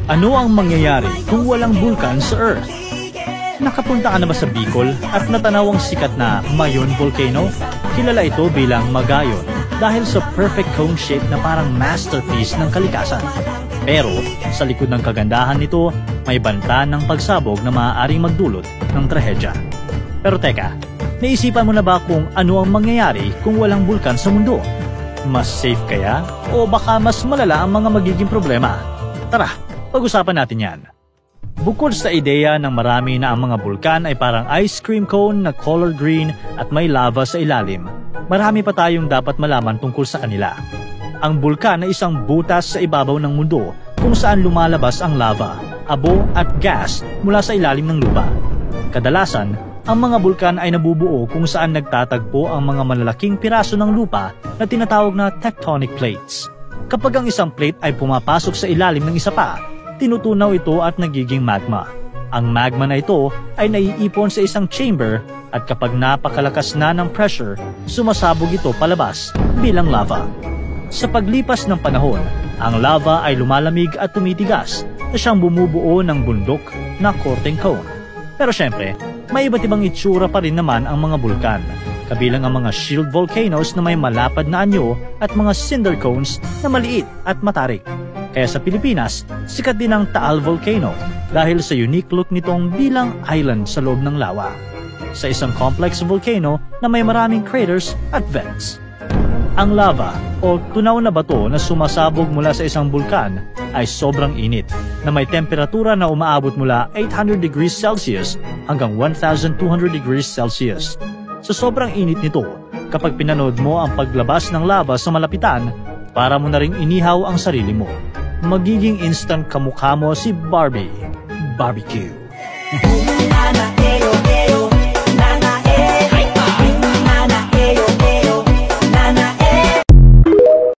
Ano ang mangyayari kung walang bulkan sa Earth? Nakapunta ka na ba sa Bicol at natanaw ang sikat na Mayon Volcano? Kilala ito bilang Magayon dahil sa perfect cone shape na parang masterpiece ng kalikasan. Pero sa likod ng kagandahan nito, may banta ng pagsabog na maaaring magdulot ng trahedya. Pero teka, naisipan mo na ba kung ano ang mangyayari kung walang bulkan sa mundo? Mas safe kaya? O baka mas malala ang mga magiging problema? Tara, pag-usapan natin yan. Bukod sa ideya ng marami na ang mga bulkan ay parang ice cream cone na color green at may lava sa ilalim, marami pa tayong dapat malaman tungkol sa kanila. Ang bulkan ay isang butas sa ibabaw ng mundo kung saan lumalabas ang lava, abo at gas mula sa ilalim ng lupa. Kadalasan, ang mga bulkan ay nabubuo kung saan nagtatagpo ang mga malalaking piraso ng lupa na tinatawag na tectonic plates. Kapag ang isang plate ay pumapasok sa ilalim ng isa pa, tinutunaw ito at nagiging magma. Ang magma na ito ay naiipon sa isang chamber at kapag napakalakas na ng pressure, sumasabog ito palabas bilang lava. Sa paglipas ng panahon, ang lava ay lumalamig at tumitigas na siyang bumubuo ng bundok na korteng cone. Pero syempre, may iba't ibang itsura pa rin naman ang mga bulkan, kabilang ang mga shield volcanoes na may malapad na anyo at mga cinder cones na maliit at matarik. Kaya sa Pilipinas, sikat din ang Taal Volcano dahil sa unique look nitong bilang island sa loob ng lawa. Sa isang complex volcano na may maraming craters at vents. Ang lava o tunaw na bato na sumasabog mula sa isang bulkan ay sobrang init na may temperatura na umaabot mula 800 degrees Celsius hanggang 1,200 degrees Celsius. Sa sobrang init nito, kapag pinanood mo ang paglabas ng lava sa malapitan, para mo na ring inihaw ang sarili mo. Magiging instant kamukha mo si Barbie. Barbecue.